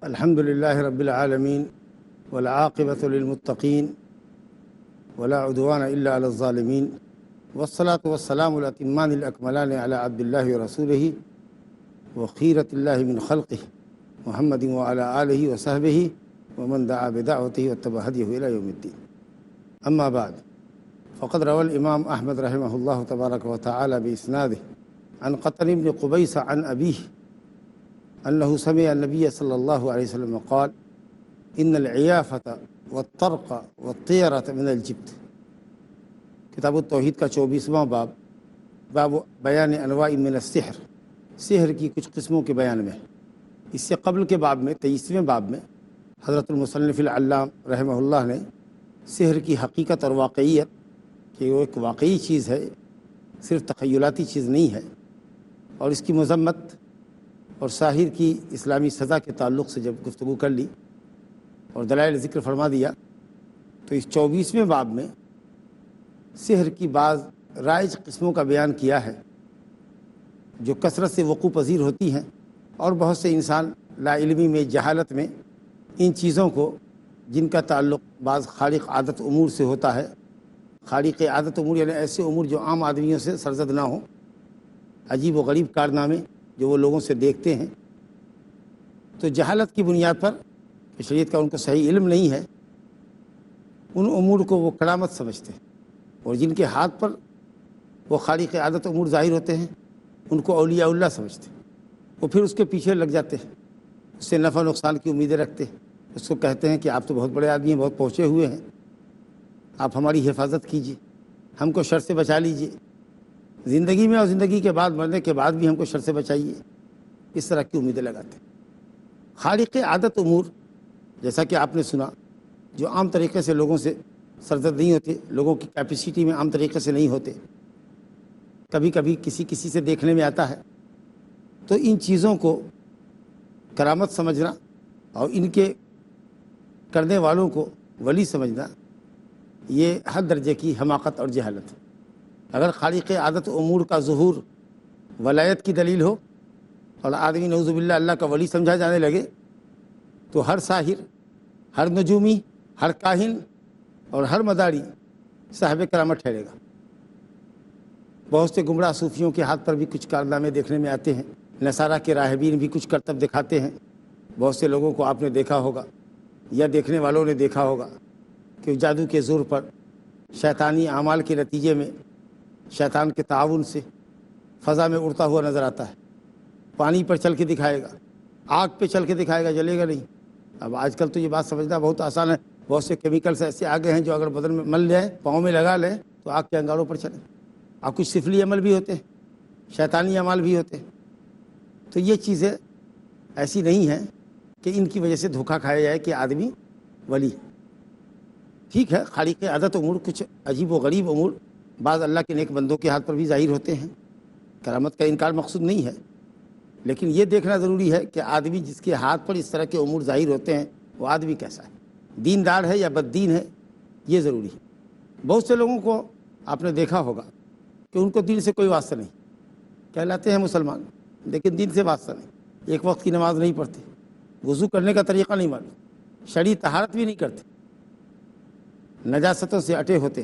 الحمد لله رب العالمين والعاقبة للمتقين ولا عدوان إلا على الظالمين والصلاة والسلام الأتمان الأكملان على عبد الله ورسوله وخيرة الله من خلقه محمد وعلى آله وصحبه ومن دعا بدعوته واتبع هديه إلى يوم الدين. أما بعد، فقد روى الإمام أحمد رحمه الله تبارك وتعالى بإسناده عن قطن بن قبيس عن أبيه أنه سمع النبي صلى الله عليه وسلم قال: إن العيافة والطرق والطيرة من الجبت. کتاب التوحید کا 24واں باب بیان انواع من السحر، سحر کی کچھ قسموں کے بیان میں. اس سے قبل کے باب میں 23ویں باب میں حضرت المصنف العلام رحمہ اللہ نے سحر کی حقیقت اور واقعیت، کہ وہ ایک واقعی چیز ہے، صرف تخیلاتی چیز نہیں ہے، اور اس کی مذمت اور ساحر کی اسلامی سزا کے تعلق سے جب گفتگو کر لی اور دلائل ذکر فرما دیا، تو اس 24ویں باب میں سحر کی بعض رائج قسموں کا بیان کیا ہے جو کثرت سے وقوع پذیر ہوتی ہیں، اور بہت سے انسان لا علمی میں، جہالت میں ان چیزوں کو، جن کا تعلق بعض خارق عادت امور سے ہوتا ہے. خارق عادت امور یعنی ایسے امور جو عام آدمیوں سے سرزد نہ ہوں، عجیب و غریب کارنامے جو وہ لوگوں سے دیکھتے ہیں، تو جہالت کی بنیاد پر، شریعت کا ان کو صحیح علم نہیں ہے، ان امور کو وہ کرامت سمجھتے ہیں، اور جن کے ہاتھ پر وہ خارق عادت امور ظاہر ہوتے ہیں ان کو اولیاء اللہ سمجھتے ہیں. وہ پھر اس کے پیچھے لگ جاتے ہیں، اس سے نفع نقصان کی امیدیں رکھتے ہیں، اس کو کہتے ہیں کہ آپ تو بہت بڑے آدمی ہیں، بہت پہنچے ہوئے ہیں، آپ ہماری حفاظت کیجیے، ہم کو شر سے بچا لیجیے، زندگی میں اور زندگی کے بعد، مرنے کے بعد بھی ہم کو شر سے بچائیے. اس طرح کی امیدیں لگاتے ہیں. خارق عادت امور، جیسا کہ آپ نے سنا، جو عام طریقے سے لوگوں سے سرزد نہیں ہوتے، لوگوں کی کیپیسٹی میں عام طریقے سے نہیں ہوتے، کبھی کبھی کسی سے دیکھنے میں آتا ہے، تو ان چیزوں کو کرامت سمجھنا اور ان کے کرنے والوں کو ولی سمجھنا، یہ ہر درجے کی حماقت اور جہالت ہے. اگر خالق عادت امور کا ظہور ولایت کی دلیل ہو اور آدمی نعوذ باللہ اللہ کا ولی سمجھا جانے لگے، تو ہر ساحر، ہر نجومی، ہر کاہن اور ہر مداری صاحب کرامت ٹھہرے گا. بہت سے گمراہ صوفیوں کے ہاتھ پر بھی کچھ کارنامے دیکھنے میں آتے ہیں. نصارہ کے راہبین بھی کچھ کرتب دکھاتے ہیں. بہت سے لوگوں کو آپ نے دیکھا ہوگا یا دیکھنے والوں نے دیکھا ہوگا کہ جادو کے زور پر، شیطانی اعمال کے نتیجے میں، شیطان کے تعاون سے فضا میں اڑتا ہوا نظر آتا ہے. پانی پر چل کے دکھائے گا، آگ پہ چل کے دکھائے گا، جلے گا نہیں. اب آج کل تو یہ بات سمجھنا بہت آسان ہے. بہت سے کیمیکلز ایسے آ گئے ہیں جو اگر بدن میں مل جائیں، پاؤں میں لگا لیں، تو آگ کے انگاروں پر چلیں. اور کچھ سفلی عمل بھی ہوتے ہیں، شیطانی اعمال بھی ہوتے ہیں. تو یہ چیزیں ایسی نہیں ہیں کہ ان کی وجہ سے دھوکہ کھایا جائے کہ آدمی ولی. ٹھیک ہے، خالق عادت امور، کچھ عجیب و غریب امور بعض اللہ کے نیک بندوں کے ہاتھ پر بھی ظاہر ہوتے ہیں. کرامت کا انکار مقصود نہیں ہے، لیکن یہ دیکھنا ضروری ہے کہ آدمی جس کے ہاتھ پر اس طرح کے امور ظاہر ہوتے ہیں وہ آدمی کیسا ہے، دیندار ہے یا بد دین ہے، یہ ضروری ہے. بہت سے لوگوں کو آپ نے دیکھا ہوگا کہ ان کو دین سے کوئی واسطہ نہیں، کہلاتے ہیں مسلمان لیکن دین سے واسطہ نہیں. ایک وقت کی نماز نہیں پڑھتے، وضو کرنے کا طریقہ نہیں معلوم، شرعی طہارت بھی نہیں کرتے، نجاستوں سے اٹے ہوتے،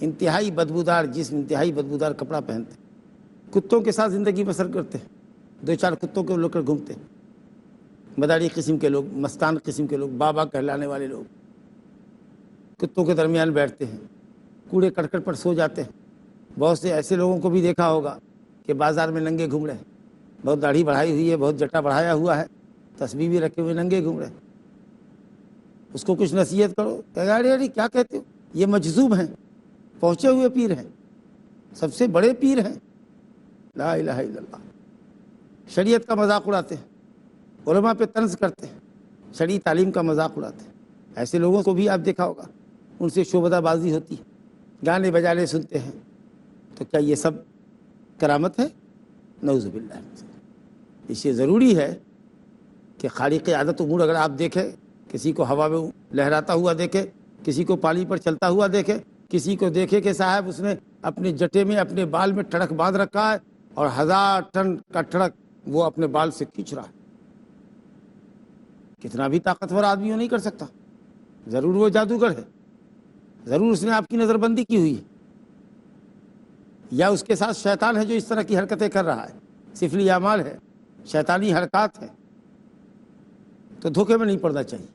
انتہائی بدبودار جسم، انتہائی بدبودار کپڑا پہنتے، کتوں کے ساتھ زندگی بسر کرتے، 2-4 کتوں کو لے کر گھومتے، مداری قسم کے لوگ، مستان قسم کے لوگ، بابا کہلانے والے لوگ کتوں کے درمیان بیٹھتے ہیں، کوڑے کرکٹ پر سو جاتے ہیں. بہت سے ایسے لوگوں کو بھی دیکھا ہوگا کہ بازار میں ننگے گھوم رہے ہیں، بہت داڑھی بڑھائی ہوئی ہے، بہت جٹا بڑھایا ہوا ہے، تسبیح بھی رکھے ہوئے، ننگے گھوم رہے ہیں. اس کو کچھ نصیحت کرو، کہے گا ارے ارے کیا کہتے ہو، یہ مجذوب ہیں، پہنچے ہوئے پیر ہیں، سب سے بڑے پیر ہیں، لا الہ الا اللہ۔ شریعت کا مذاق اڑاتے ہیں، علماء پہ طنز کرتے ہیں، شرعی تعلیم کا مذاق اڑاتے ہیں۔ ایسے لوگوں کو بھی آپ دیکھا ہوگا، ان سے شعبدہ بازی ہوتی ہے، گانے بجانے سنتے ہیں، تو کیا یہ سب کرامت ہے؟ نعوذ باللہ۔ اس لیے ضروری ہے کہ خالق عادت امور اگر آپ دیکھیں، کسی کو ہوا میں لہراتا ہوا دیکھیں، کسی کو پانی پر چلتا ہوا دیکھیں، کسی کو دیکھے کہ صاحب اس نے اپنے جٹے میں اپنے بال میں ٹڑک باندھ رکھا ہے اور 1000 ٹن کا ٹڑک وہ اپنے بال سے کھینچ رہا ہے، کتنا بھی طاقتور آدمی وہ نہیں کر سکتا، ضرور وہ جادوگر ہے، ضرور اس نے آپ کی نظر بندی کی ہوئی ہے، یا اس کے ساتھ شیطان ہے جو اس طرح کی حرکتیں کر رہا ہے، سفلی اعمال ہے، شیطانی حرکات ہیں، تو دھوکے میں نہیں پڑنا چاہیے۔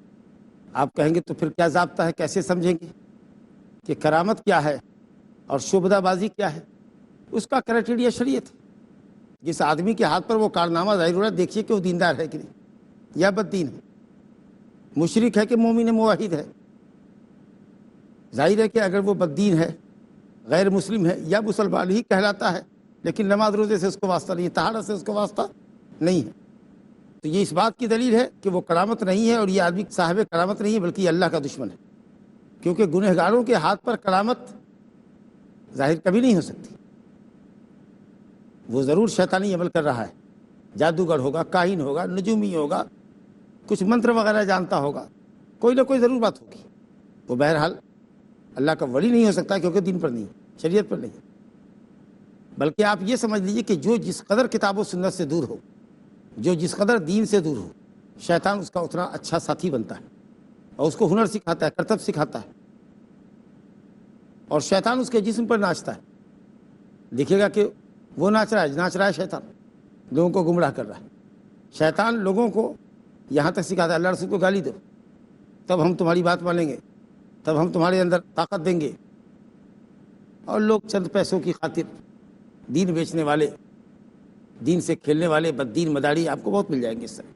آپ کہیں گے تو پھر کیا ضابطہ ہے، کیسے سمجھیں گے کہ کرامت کیا ہے اور شعبدہ بازی کیا ہے؟ اس کا کرائٹیریا شریعت ہے۔ جس آدمی کے ہاتھ پر وہ کارنامہ ظاہر ہو رہا ہے، دیکھیے کہ وہ دیندار ہے کہ نہیں، یا بد دین ہے، مشرک ہے کہ مومن موحد ہے۔ ظاہر ہے کہ اگر وہ بد دین ہے، غیر مسلم ہے، یا مسلمان ہی کہلاتا ہے لیکن نماز روزے سے اس کو واسطہ نہیں ہے، طہارت سے اس کو واسطہ نہیں ہے، تو یہ اس بات کی دلیل ہے کہ وہ کرامت نہیں ہے، اور یہ آدمی صاحب کرامت نہیں ہے بلکہ یہ اللہ کا دشمن ہے، کیونکہ گنہگاروں کے ہاتھ پر کرامت ظاہر کبھی نہیں ہو سکتی۔ وہ ضرور شیطانی عمل کر رہا ہے، جادوگر ہوگا، کاہن ہوگا، نجومی ہوگا، کچھ منتر وغیرہ جانتا ہوگا، کوئی نہ کوئی ضرور بات ہوگی۔ وہ بہرحال اللہ کا ولی نہیں ہو سکتا، کیونکہ دین پر نہیں، شریعت پر نہیں۔ بلکہ آپ یہ سمجھ لیجئے کہ جو جس قدر کتاب و سنت سے دور ہو، جو جس قدر دین سے دور ہو، شیطان اس کا اتنا اچھا ساتھی بنتا ہے، اور اس کو ہنر سکھاتا ہے، کرتب سکھاتا ہے، اور شیطان اس کے جسم پر ناچتا ہے۔ دیکھے گا کہ وہ ناچ رہا ہے شیطان، لوگوں کو گمراہ کر رہا ہے۔ شیطان لوگوں کو یہاں تک سکھاتا ہے اللہ رسول کو گالی دو، تب ہم تمہاری بات مانیں گے، تب ہم تمہارے اندر طاقت دیں گے۔ اور لوگ چند پیسوں کی خاطر دین بیچنے والے، دین سے کھیلنے والے بددین مداڑی آپ کو بہت مل جائیں گے اس طرح۔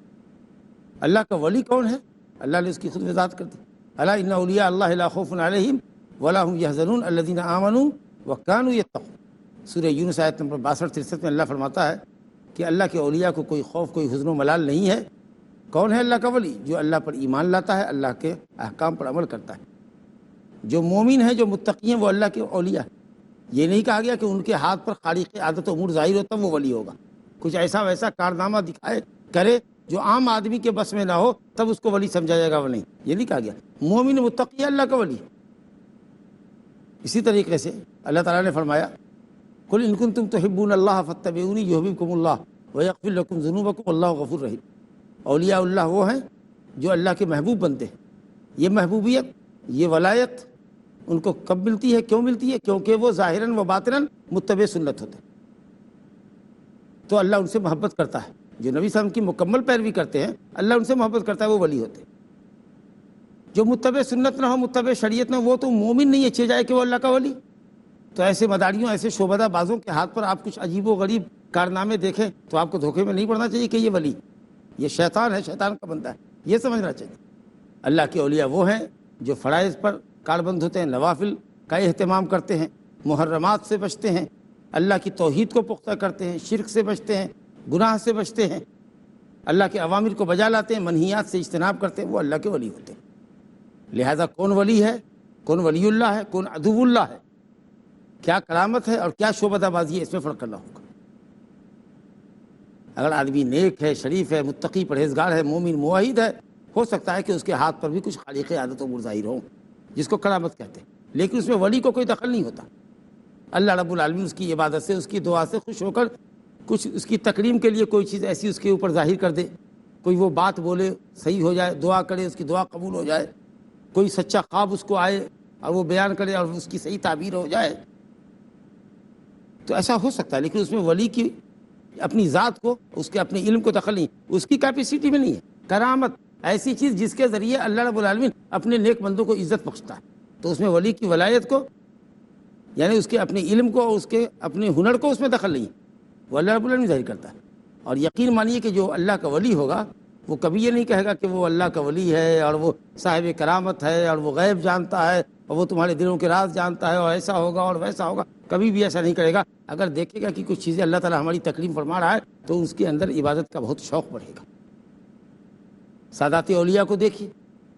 اللہ کا ولی کون ہے؟ اللہ نے اس کی خود وضاحت کر دی، الا ان اولیاء اللہ لا خوف علیہم ولا هم يحزنون الذين آمنوا وكانوا يتقون۔ سورہ یونس آیت نمبر 62-63 میں اللہ فرماتا ہے کہ اللہ کے اولیاء کو کوئی خوف، کوئی حزن و ملال نہیں ہے۔ کون ہے اللہ کا ولی؟ جو اللہ پر ایمان لاتا ہے، اللہ کے احکام پر عمل کرتا ہے۔ جو مومن ہے، جو متقی ہیں، وہ اللہ کے اولیاء ہیں۔ یہ نہیں کہا گیا کہ ان کے ہاتھ پر خالق عادت و امور ظاہر ہوتا وہ ولی ہوگا، کچھ ایسا ویسا کارنامہ دکھائے کرے جو عام آدمی کے بس میں نہ ہو تب اس کو ولی سمجھا جائے گا، وہ نہیں، یہ نہیں کہا گیا۔ مومن متقی اللہ کا ولی۔ اسی طریقے سے اللہ تعالیٰ نے فرمایا قل ان کنتم تحبون اللہ فاتبعونی یحببکم اللہ ویغفر لکم ذنوبکم واللہ غفور رحیم۔ اولیاء اللہ وہ ہیں جو اللہ کے محبوب بنتے ہیں۔ یہ محبوبیت، یہ ولایت ان کو کب ملتی ہے، کیوں ملتی ہے؟ کیونکہ وہ ظاہراً و باطناً متبع سنت ہوتے ہیں، تو اللہ ان سے محبت کرتا ہے۔ جو نبی صلی اللہ علیہ وسلم کی مکمل پیروی کرتے ہیں، اللہ ان سے محبت کرتا ہے، وہ ولی ہوتے ہیں۔ جو متبع سنت نہ ہو، متبع شریعت نہ ہو، وہ تو مومن نہیں اچھے جائے کہ وہ اللہ کا ولی۔ تو ایسے مداریوں، ایسے شعبدہ بازوں کے ہاتھ پر آپ کچھ عجیب و غریب کارنامے دیکھیں تو آپ کو دھوکے میں نہیں پڑنا چاہیے کہ یہ ولی، یہ شیطان ہے، شیطان کا بندہ ہے، یہ سمجھنا چاہیے۔ اللہ کے اولیاء وہ ہیں جو فرائض پر کاربند ہوتے ہیں، نوافل کا اہتمام کرتے ہیں، محرمات سے بچتے ہیں، اللہ کی توحید کو پختہ کرتے ہیں، شرک سے بچتے ہیں، گناہ سے بچتے ہیں، اللہ کے اوامر کو بجا لاتے ہیں، منہیات سے اجتناب کرتے ہیں، وہ اللہ کے ولی ہوتے ہیں۔ لہذا کون ولی ہے، کون ولی اللہ ہے، کون عدو اللہ ہے، کیا کرامت ہے اور کیا شعبدہ بازی ہے، اس میں فرق کرنا ہوگا۔ اگر آدمی نیک ہے، شریف ہے، متقی پرہیزگار ہے، مومن موحد ہے، ہو سکتا ہے کہ اس کے ہاتھ پر بھی کچھ خالق عادت و امور ظاہر ہوں جس کو کرامت کہتے ہیں، لیکن اس میں ولی کو کوئی دخل نہیں ہوتا۔ اللہ رب العالمین اس کی عبادت سے، اس کی دعا سے خوش ہو کر کچھ اس کی تکریم کے لیے کوئی چیز ایسی اس کے اوپر ظاہر کر دے، کوئی وہ بات بولے صحیح ہو جائے، دعا کرے اس کی دعا قبول ہو جائے، کوئی سچا خواب اس کو آئے اور وہ بیان کرے اور اس کی صحیح تعبیر ہو جائے، تو ایسا ہو سکتا ہے۔ لیکن اس میں ولی کی اپنی ذات کو، اس کے اپنے علم کو دخل نہیں، اس کی کیپیسٹی میں نہیں ہے۔ کرامت ایسی چیز جس کے ذریعے اللہ رب العالمین اپنے نیک بندوں کو عزت بخشتا ہے، تو اس میں ولی کی ولایت کو، یعنی اس کے اپنے علم کو اور اس کے اپنے ہنر کو اس میں دخل نہیں ہے، وہ اللہ رب العالمین ظاہر کرتا ہے۔ اور یقین مانیے کہ جو اللہ کا ولی ہوگا وہ کبھی یہ نہیں کہے گا کہ وہ اللہ کا ولی ہے اور وہ صاحب کرامت ہے اور وہ غیب جانتا ہے اور وہ تمہارے دلوں کے راز جانتا ہے اور ایسا ہوگا اور ویسا ہوگا، کبھی بھی ایسا نہیں کرے گا۔ اگر دیکھے گا کہ کچھ چیزیں اللہ تعالیٰ ہماری تکریم فرما رہا ہے تو اس کے اندر عبادت کا بہت شوق بڑھے گا۔ سادات اولیاء کو دیکھیے،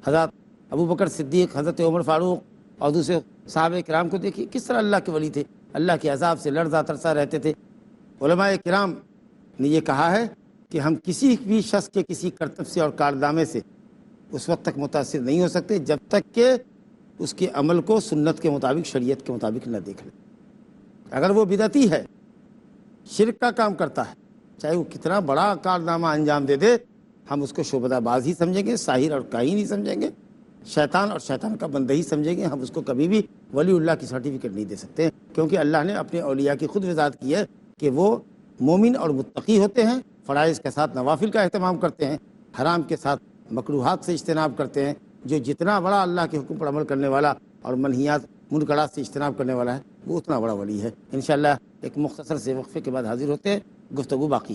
حضرت ابو بکر صدیق، حضرت عمر فاروق اور دوسرے صحابہ کرام کو دیکھیے، کس طرح اللہ کے ولی تھے، اللہ کے عذاب سے لرزہ ترسا رہتے تھے۔ علماء کرام نے یہ کہا ہے کہ ہم کسی بھی شخص کے کسی کرتب سے اور کارنامے سے اس وقت تک متاثر نہیں ہو سکتے جب تک کہ اس کے عمل کو سنت کے مطابق، شریعت کے مطابق نہ دیکھ لیں۔ اگر وہ بدعتی ہے، شرک کا کام کرتا ہے، چاہے وہ کتنا بڑا کارنامہ انجام دے دے، ہم اس کو شعبدہ باز ہی سمجھیں گے، ساحر اور کاہن ہی سمجھیں گے، شیطان اور شیطان کا بندہ ہی سمجھیں گے۔ ہم اس کو کبھی بھی ولی اللہ کی سرٹیفکیٹ نہیں دے سکتے، کیونکہ اللہ نے اپنے اولیاء کی خود وضاحت کی ہے کہ وہ مومن اور متقی ہوتے ہیں، فرائض کے ساتھ نوافل کا اہتمام کرتے ہیں، حرام کے ساتھ مکروہات سے اجتناب کرتے ہیں۔ جو جتنا بڑا اللہ کے حکم پر عمل کرنے والا اور منہیات منکرات سے اجتناب کرنے والا ہے، وہ اتنا بڑا ولی ہے۔ انشاءاللہ ایک مختصر سے وقفے کے بعد حاضر ہوتے ہیں، گفتگو باقی۔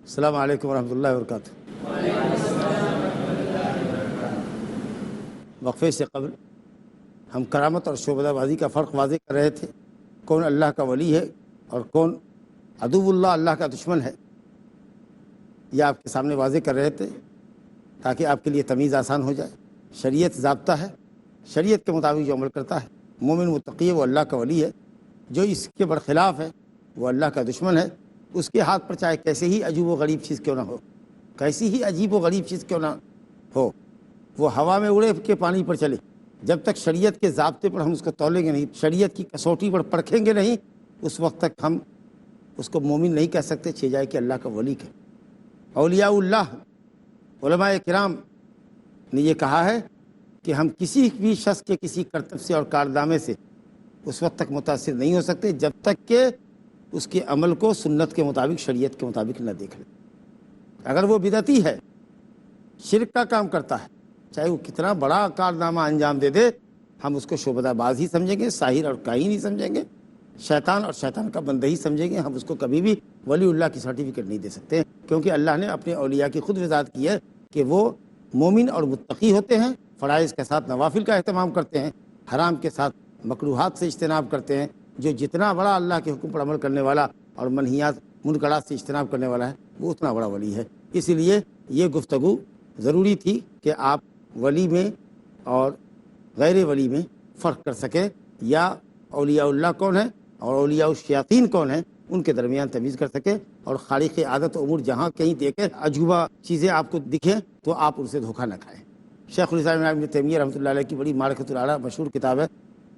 السلام علیکم ورحمۃ اللہ وبرکاتہ۔ وقفے سے قبل ہم کرامت اور شعبدہ بازی کا فرق واضح کر رہے تھے، کون اللہ کا ولی ہے اور کون عدو اللہ، اللہ کا دشمن ہے، یہ آپ کے سامنے واضح کر رہے تھے تاکہ آپ کے لیے تمیز آسان ہو جائے۔ شریعت ضابطہ ہے، شریعت کے مطابق جو عمل کرتا ہے مومن متقی ہے، وہ اللہ کا ولی ہے۔ جو اس کے برخلاف ہے وہ اللہ کا دشمن ہے۔ اس کے ہاتھ پر چاہے کیسے ہی عجیب و غریب چیز کیوں نہ ہو، کیسی ہی عجیب و غریب چیز کیوں نہ ہو، وہ ہوا میں اڑے کے پانی پر چلے، جب تک شریعت کے ضابطے پر ہم اس کو تولیں گے نہیں، شریعت کی کسوٹی پر پرکھیں گے نہیں، اس وقت تک ہم اس کو مومن نہیں کہہ سکتے، چھ جائے کہ اللہ کا ولی کہے۔ اولیاء اللہ، علماء کرام نے یہ کہا ہے کہ ہم کسی بھی شخص کے کسی کرتب سے اور کارنامے سے اس وقت تک متاثر نہیں ہو سکتے جب تک کہ اس کے عمل کو سنت کے مطابق، شریعت کے مطابق نہ دیکھ لیں۔ اگر وہ بدعتی ہے، شرک کا کام کرتا ہے، چاہے وہ کتنا بڑا کارنامہ انجام دے دے، ہم اس کو شعبدہ باز ہی سمجھیں گے، ساحر اور کاہن ہی سمجھیں گے، شیطان اور شیطان کا بندہ ہی سمجھیں گے۔ ہم اس کو کبھی بھی ولی اللہ کی سرٹیفکیٹ نہیں دے سکتے، کیونکہ اللہ نے اپنے اولیاء کی خود وضاحت کی ہے کہ وہ مومن اور متقی ہوتے ہیں، فرائض کے ساتھ نوافل کا اہتمام کرتے ہیں، حرام کے ساتھ مکروہات سے اجتناب کرتے ہیں۔ جو جتنا بڑا اللہ کے حکم پر عمل کرنے والا اور منہیات منکرات سے اجتناب کرنے والا ہے، وہ اتنا بڑا ولی ہے۔ اسی لیے یہ گفتگو ضروری تھی کہ آپ ولی میں اور غیر ولی میں فرق کر سکیں، یا اولیاء اللہ کون ہے اور اولیاء الشیاطین کون ہیں، ان کے درمیان تمیز کر سکیں، اور خالق عادت امور جہاں کہیں دیکھیں عجوبہ چیزیں آپ کو دکھیں تو آپ ان سے دھوکہ نہ کھائیں۔ شیخ الاسلام ابن تیمیہ رحمۃ اللہ علیہ کی بڑی معرکۃ الاعلیٰ مشہور کتاب ہے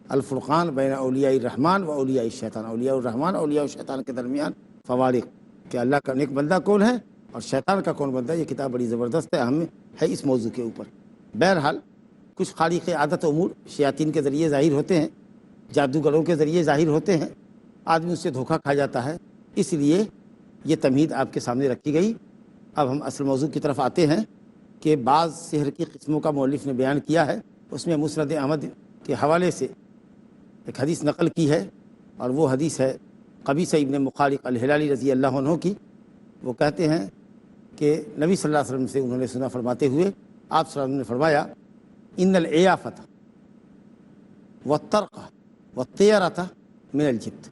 الفرقان بین اولیاء الرحمن و اولیاء الشیطان، اولیاء الرحمن اور اولیاء الشیطان کے درمیان فوارق، کہ اللہ کا نیک بندہ کون ہے اور شیطان کا کون بندہ ہے۔ یہ کتاب بڑی زبردست ہے، اہم ہے اس موضوع کے اوپر۔ بہرحال کچھ خالق عادت امور شیاطین کے ذریعے ظاہر ہوتے ہیں، جادوگروں کے ذریعے ظاہر ہوتے ہیں، آدمی اس سے دھوکہ کھا جاتا ہے، اس لیے یہ تمہید آپ کے سامنے رکھی گئی۔ اب ہم اصل موضوع کی طرف آتے ہیں کہ بعض سحر کی قسموں کا مؤلف نے بیان کیا ہے۔ اس میں مسند احمد کے حوالے سے ایک حدیث نقل کی ہے، اور وہ حدیث ہے قبیصہ ابن مخارق الہلالی رضی اللہ عنہ کی۔ وہ کہتے ہیں کہ نبی صلی اللہ علیہ وسلم سے انہوں نے سنا فرماتے ہوئے، آپ صلی اللہ علیہ وسلم نے فرمایا، ان العیافۃ والطرق والطیرۃ من الجبت۔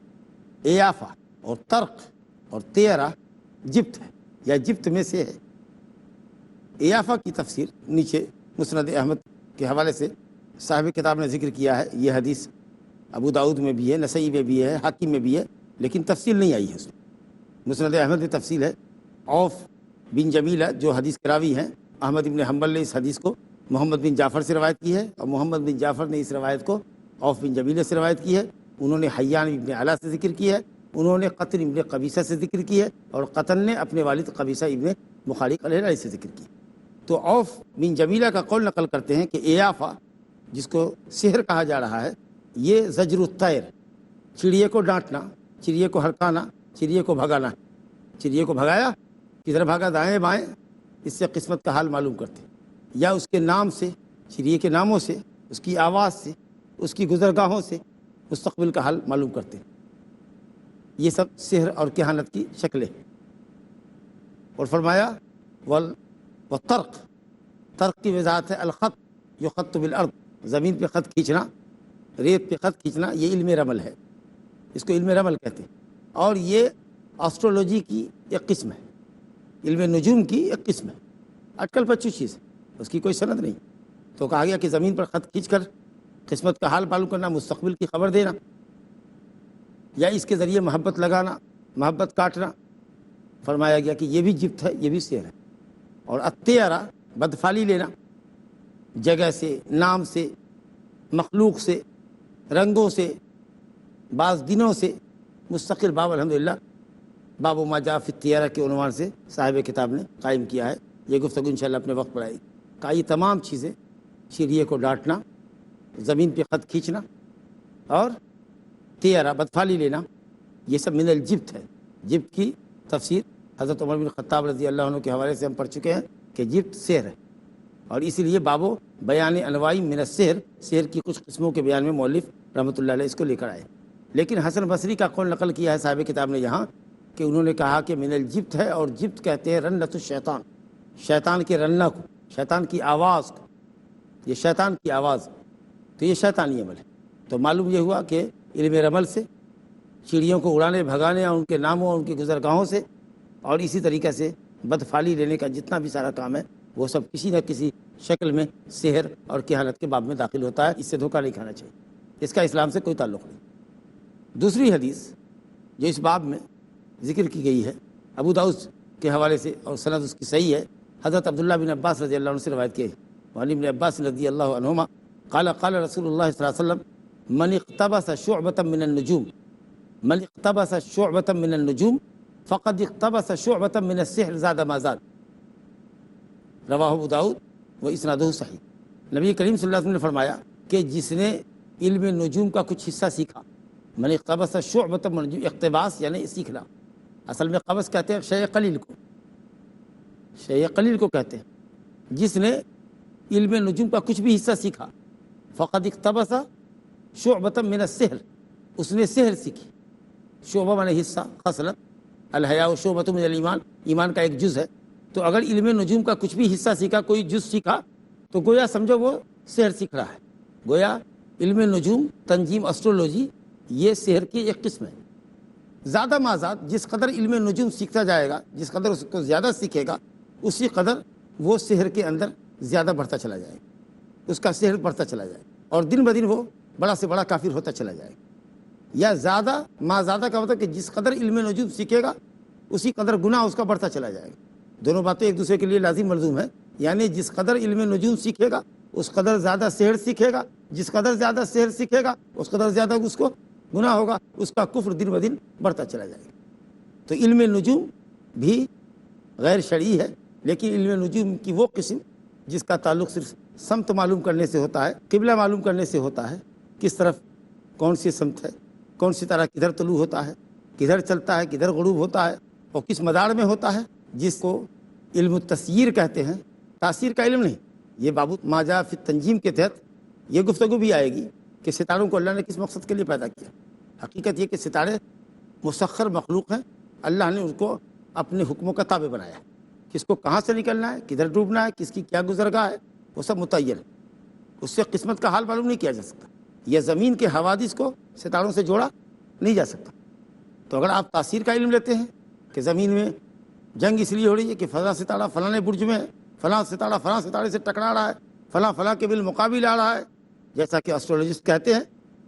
عیافہ اور طرق اور طیرہ جبت ہے، یا جبت میں سے ہے۔ عیافہ کی تفسیر نیچے مسند احمد کے حوالے سے صاحب کتاب نے ذکر کیا ہے۔ یہ حدیث ابو داؤد میں بھی ہے، نسائی میں بھی ہے، حاکم میں بھی ہے، لیکن تفصیل نہیں آئی ہے اس میں۔ مسند احمد میں تفصیل ہے۔ عوف بن جمیلہ جو حدیث کراوی ہیں، احمد بن حنبل نے اس حدیث کو محمد بن جعفر سے روایت کی ہے، اور محمد بن جعفر نے اس روایت کو عوف بن جمیلہ سے روایت کی ہے۔ انہوں نے حیان ابن علا سے ذکر کی ہے، انہوں نے قطن ابن قبیصہ سے ذکر کی ہے، اور قطن نے اپنے والد قبیصہ ابن مخارق الہلالی سے ذکر کی۔ تو عوف بن جمیلہ کا قول نقل کرتے ہیں کہ عیافہ، جس کو سحر کہا جا رہا ہے، یہ زجر الطیر، چڑیے کو ڈانٹنا، چڑیے کو ہرکانا، چڑیے کو بھگانا۔ چڑیے کو بھگایا، کدھر بھاگا، دائیں بائیں، اس سے قسمت کا حال معلوم کرتے، یا اس کے نام سے، چڑیے کے ناموں سے، اس کی آواز سے، اس کی گزرگاہوں سے مستقبل کا حال معلوم کرتے۔ یہ سب سحر اور کہانت کی شکلیں ہیں۔ اور فرمایا والترق، ترق کی وضاحت ہے الخط یخط بالارض، زمین پہ خط کھینچنا، ریت پہ خط کھینچنا، یہ علم رمل ہے، اس کو علم رمل کہتے ہیں۔ اور یہ آسٹرولوجی کی ایک قسم ہے، علم نجوم کی ایک قسم ہے، اٹکل پچو چیز ہے، اس کی کوئی سند نہیں۔ تو کہا گیا کہ زمین پر خط کھینچ کر قسمت کا حال معلوم کرنا، مستقبل کی خبر دینا، یا اس کے ذریعے محبت لگانا، محبت کاٹنا۔ فرمایا گیا کہ یہ بھی جبت ہے، یہ بھی سحر ہے۔ اور الطیرہ، بدفالی لینا، جگہ سے، نام سے، مخلوق سے، رنگوں سے، بعض دنوں سے، مستقل باب الحمدللہ باب ما جاء فی الطیرہ کے عنوان سے صاحب کتاب نے قائم کیا ہے۔ یہ گفتگو انشاءاللہ اپنے وقت پر آئے گی۔ کہا یہ تمام چیزیں، چڑیے کو ڈانٹنا، زمین پہ خط کھینچنا، اور طیرہ بدفالی لینا، یہ سب من الجبت ہے۔ جبت کی تفسیر حضرت عمر بن خطاب رضی اللہ عنہ کے حوالے سے ہم پڑھ چکے ہیں کہ جبت سحر ہے، اور اسی لیے بابو بیان انواع من السحر، سحر کی کچھ قسموں کے بیان میں مؤلف رحمۃ اللہ علیہ اس کو لے کر آئے۔ لیکن حسن بصری کا قول نقل کیا ہے صاحب کتاب نے یہاں کہ انہوں نے کہا کہ من الجبت ہے، اور جبت کہتے ہیں رنت الشیطان، شیطان کے رنہ کو، شیطان کی آواز کو، یہ شیطان کی آواز، تو یہ شیطانی عمل ہے۔ تو معلوم یہ ہوا کہ علم رمل سے، چڑیوں کو اڑانے بھگانے اور ان کے ناموں اور ان کی گزرگاہوں سے، اور اسی طریقے سے بدفالی لینے کا جتنا بھی سارا کام ہے وہ سب کسی نہ کسی شکل میں سحر اور کہانت کے باب میں داخل ہوتا ہے۔ اس سے دھوکہ نہیں کھانا چاہیے، اس کا اسلام سے کوئی تعلق نہیں۔ دوسری حدیث جو اس باب میں ذکر کی گئی ہے ابو داؤد کے حوالے سے، اور سند اس کی صحیح ہے، حضرت عبداللہ بن عباس رضی اللہ عنہ سے روایت کی ہے، وعن ابن عباس رضی اللہ عنہما قال قال رسول اللہ صلی اللہ علیہ وسلم من اقتبس شعبۃ من النجوم، من اقتبس شعبۃ من النجوم فقد اقتبس شعبۃ من السحر زاد ما زاد، رواہ ابو داؤد و اسنادہ صحیح۔ نبی کریم صلی اللہ علیہ وسلم نے فرمایا کہ جس نے علم نجوم کا کچھ حصہ سیکھا، من اقتبس شعبۃ من النجوم، اقتباس یعنی سیکھنا، اصل میں قبض کہتے ہیں شیء قلیل کو، شیء قلیل کو کہتے ہیں۔ جس نے علم نجوم کا کچھ بھی حصہ سیکھا، فقد اقتبس شعبۃ من السحر، اس نے سحر سیکھی۔ شعبہ معنی حصہ، خصلت، الحیاء شعبۃ من الایمان، ایمان کا ایک جز ہے۔ تو اگر علم نجوم کا کچھ بھی حصہ سیکھا، کوئی جز سیکھا، تو گویا سمجھو وہ سحر سیکھ رہا ہے۔ گویا علم نجوم، تنجیم، اسٹرولوجی، یہ سحر کی ایک قسم ہے۔ زیادہ ما زاد، جس قدر علم نجوم سیکھتا جائے گا، جس قدر اس کو زیادہ سیکھے گا، اسی قدر وہ سحر کے اندر زیادہ بڑھتا چلا جائے گا، اس کا سحر بڑھتا چلا جائے گا، اور دن بدن وہ بڑا سے بڑا کافر ہوتا چلا جائے گا۔ یا زیادہ ما زیادہ کا مطلب کہ جس قدر علم نجوم سیکھے گا اسی قدر گناہ اس کا بڑھتا چلا جائے گا۔ دونوں باتیں ایک دوسرے کے لیے لازم ملزوم ہے، یعنی جس قدر علم نجوم سیکھے گا اس قدر زیادہ سحر سیکھے گا، جس قدر زیادہ سحر سیکھے گا اس قدر زیادہ اس کو گناہ ہوگا، اس کا کفر دن بدن بڑھتا چلا جائے گا۔ تو علم نجوم بھی غیر شرعی ہے، لیکن علم نجوم کی وہ قسم جس کا تعلق صرف سمت معلوم کرنے سے ہوتا ہے، قبلہ معلوم کرنے سے ہوتا ہے، کس طرف کون سی سمت ہے، کون سی طرح کدھر طلوع ہوتا ہے، کدھر چلتا ہے، کدھر غروب ہوتا ہے، اور کس مدار میں ہوتا ہے، جس کو علم التسییر کہتے ہیں۔ تاثیر کا علم نہیں، یہ بابو ما جاء فی التنجیم کے تحت یہ گفتگو بھی آئے گی کہ ستاروں کو اللہ نے کس مقصد کے لیے پیدا کیا۔ حقیقت یہ کہ ستارے مسخر مخلوق ہیں، اللہ نے ان کو اپنے حکموں کا تابع بنایا ہے، کس کو کہاں سے نکلنا ہے، کدھر ڈوبنا ہے، کس کی کیا گزرگاہ ہے، وہ سب متعین ہے، اس سے قسمت کا حال معلوم نہیں کیا جا سکتا۔ یہ زمین کے حوادث کو ستاروں سے جوڑا نہیں جا سکتا۔ تو اگر آپ تاثیر کا علم لیتے ہیں کہ زمین میں جنگ اس لیے ہو رہی ہے کہ فلاں ستارہ فلاں برج میں ہے، فلاں ستارہ فلاں ستارے سے ٹکرا رہا ہے، فلاں فلاں کے بالمقابل آ رہا ہے، جیسا کہ اسٹرولوجسٹ کہتے ہیں،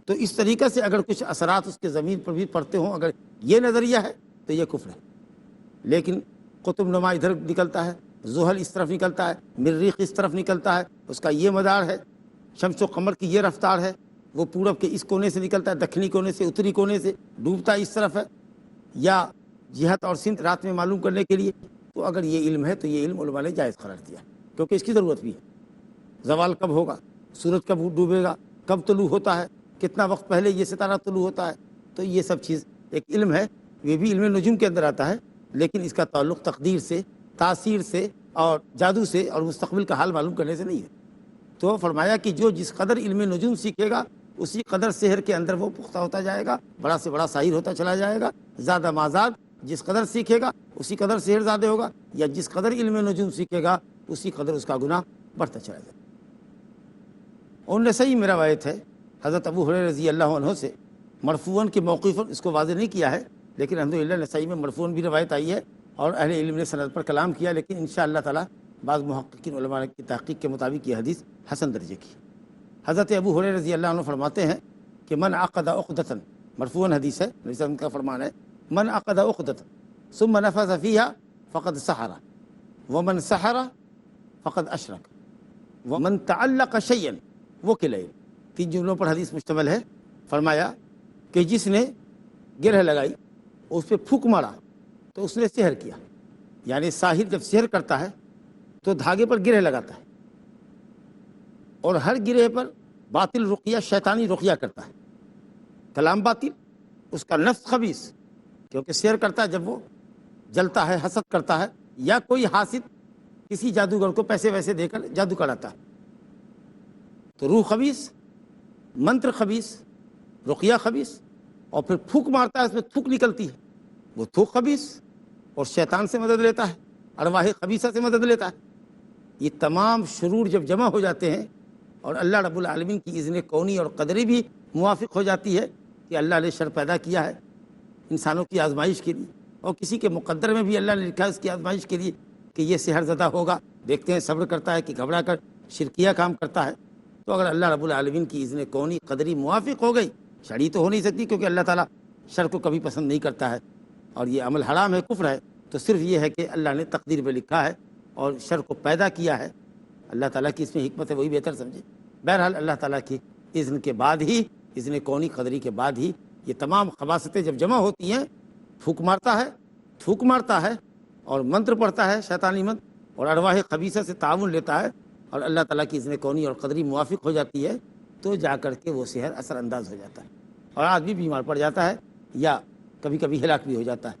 تو اس طریقے سے اگر کچھ اثرات اس کے زمین پر بھی پڑتے ہوں، اگر یہ نظریہ ہے تو یہ کفر ہے۔ لیکن قطب نما ادھر نکلتا ہے، زحل اس طرف نکلتا ہے، مریخ اس طرف نکلتا ہے، اس کا یہ مدار ہے، شمس و قمر کی یہ رفتار ہے، وہ پورب کے اس کونے سے نکلتا ہے، دکھنی کونے سے، اتری کونے سے ڈوبتا اس طرف ہے، یا جہت اور سمت رات میں معلوم کرنے کے لیے۔ تو اگر یہ علم ہے تو یہ علم علماء نے جائز قرار دیا، کیونکہ اس کی ضرورت بھی ہے۔ زوال کب ہوگا، سورج کب ڈوبے گا، کب طلوع ہوتا ہے، کتنا وقت پہلے یہ ستارہ طلوع ہوتا ہے، تو یہ سب چیز ایک علم ہے، یہ بھی علم نجوم کے اندر آتا ہے، لیکن اس کا تعلق تقدیر سے، تاثیر سے اور جادو سے اور مستقبل کا حال معلوم کرنے سے نہیں ہے۔ تو فرمایا کہ جو جس قدر علم نجوم سیکھے گا اسی قدر سحر کے اندر وہ پختہ ہوتا جائے گا، بڑا سے بڑا ساحر ہوتا چلا جائے گا۔ زیادہ مازاد، جس قدر سیکھے گا اسی قدر سحر زیادہ ہوگا، یا جس قدر علم نجوم سیکھے گا اسی قدر اس کا گناہ بڑھتا چلا جائے گا۔ اور نسائی میں روایت ہے حضرت ابو ہریرہ رضی اللہ عنہ سے مرفوعاً کے موقوفاً، اس کو واضح نہیں کیا ہے لیکن الحمدللہ نسائی میں مرفوعاً بھی روایت آئی ہے، اور اہل علم نے سند پر کلام کیا، لیکن انشاءاللہ تعالی بعض محققین علماء کی تحقیق کے مطابق یہ حدیث حسن درجے کی۔ حضرت ابو ہریرہ رضی اللہ عنہ فرماتے ہیں کہ من عقد عقدۃ، مرفوعاً حدیث ہے، نبی صلی اللہ علیہ وسلم کا فرمان ہے، من عقد عقدۃ ثم نفذ فيها فقد سحر ومن سحر فقد اشرک ومن تعلق شيئا وكل إليه۔ تین جملوں پر حدیث مشتمل ہے۔ فرمایا کہ جس نے گرہ لگائی اس پہ پھونک مارا تو اس نے سحر کیا، یعنی ساحر جب سحر کرتا ہے تو دھاگے پر گرہ لگاتا ہے، اور ہر گرہ پر باطل رقیہ، شیطانی رقیہ کرتا ہے، کلام باطل، اس کا نفس خبیث، کیونکہ سحر کرتا ہے جب وہ جلتا ہے، حسد کرتا ہے، یا کوئی حاسد کسی جادوگر کو پیسے ویسے دے کر جادو کراتا ہے، تو روح خبیث، منتر خبیث، رقیہ خبیث، اور پھر پھونک مارتا ہے، اس میں تھوک نکلتی ہے، وہ تھوک خبیث، اور شیطان سے مدد لیتا ہے، ارواح خبیثہ سے مدد لیتا ہے۔ یہ تمام شرور جب جمع ہو جاتے ہیں اور اللہ رب العالمین کی اذن کونی اور قدری بھی موافق ہو جاتی ہے کہ اللہ نے شر پیدا کیا ہے انسانوں کی آزمائش کے لیے، اور کسی کے مقدر میں بھی اللہ نے لکھا ہے اس کی آزمائش کے لیے کہ یہ سحر زدہ ہوگا، دیکھتے ہیں صبر کرتا ہے کہ گھبرا کر شرکیہ کام کرتا ہے، تو اگر اللہ رب العالمین کی اذن کونی قدری موافق ہو گئی، شرعی تو ہو نہیں سکتی کیونکہ اللہ تعالیٰ شر کو کبھی پسند نہیں کرتا ہے، اور یہ عمل حرام ہے، کفر ہے، تو صرف یہ ہے کہ اللہ نے تقدیر میں لکھا ہے اور شر کو پیدا کیا ہے، اللہ تعالیٰ کی اس میں حکمت ہے، وہی بہتر سمجھے۔ بہرحال اللہ تعالیٰ کی اذن کے بعد ہی، اذن کونی قدری کے بعد ہی یہ تمام خباثتیں جب جمع ہوتی ہیں، پھونک مارتا ہے اور منتر پڑھتا ہے شیطانی منتر، اور ارواح خبیثہ سے تعاون لیتا ہے، اور اللہ تعالیٰ کی اذن کونی اور قدری موافق ہو جاتی ہے، تو جا کر کے وہ سحر اثر انداز ہو جاتا ہے اور آدمی بیمار پڑ جاتا ہے یا کبھی کبھی ہلاک بھی ہو جاتا ہے۔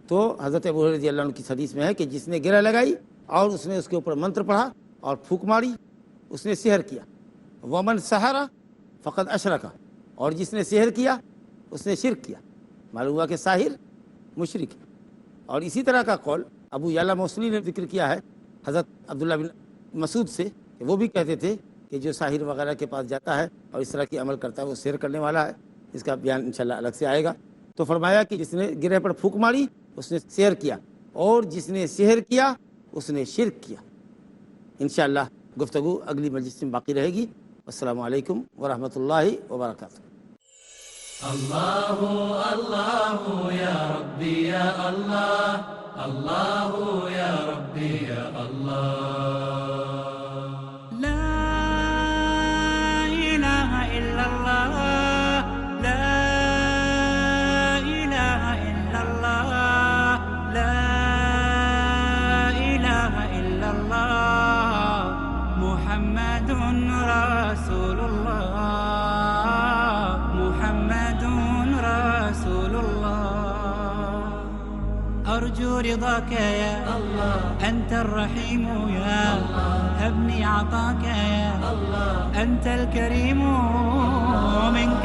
تو حضرت ابو ہریرہ رضی اللہ عنہ کی حدیث میں ہے کہ جس نے گرہ لگائی اور اس نے اس کے اوپر منتر پڑھا اور پھونک ماری، اس نے سحر کیا۔ ومن سحر فقد اشرک، اور جس نے سحر کیا اس نے شرک کیا، معلوم ہوا کہ ساحر مشرک ہے۔ اور اسی طرح کا قول ابو یعلا موصلی نے ذکر کیا ہے حضرت عبداللہ بن مسعود سے، کہ وہ بھی کہتے تھے کہ جو ساحر وغیرہ کے پاس جاتا ہے اور اس طرح کی عمل کرتا ہے وہ سحر کرنے والا ہے، اس کا بیان انشاءاللہ الگ سے آئے گا۔ تو فرمایا کہ جس نے گرہ پر پھونک ماری اس نے سحر کیا، اور جس نے سحر کیا اس نے شرک کیا۔ انشاءاللہ گفتگو اگلی مجلس میں باقی رہے گی۔ السلام علیکم ورحمۃ اللہ وبرکاتہ۔ اللہ اللہ یا ربی یا اللہ، اللہ یا ربی یا اللہ، لا الہ الا اللہ، لا الہ الا اللہ، لا الہ الا اللہ، محمد رسول اللہ، محمد رسول اللہ، أرجو رضاك يا الله، أنت الرحيم يا الله، هبني عطاك يا الله، أنت الكريم منك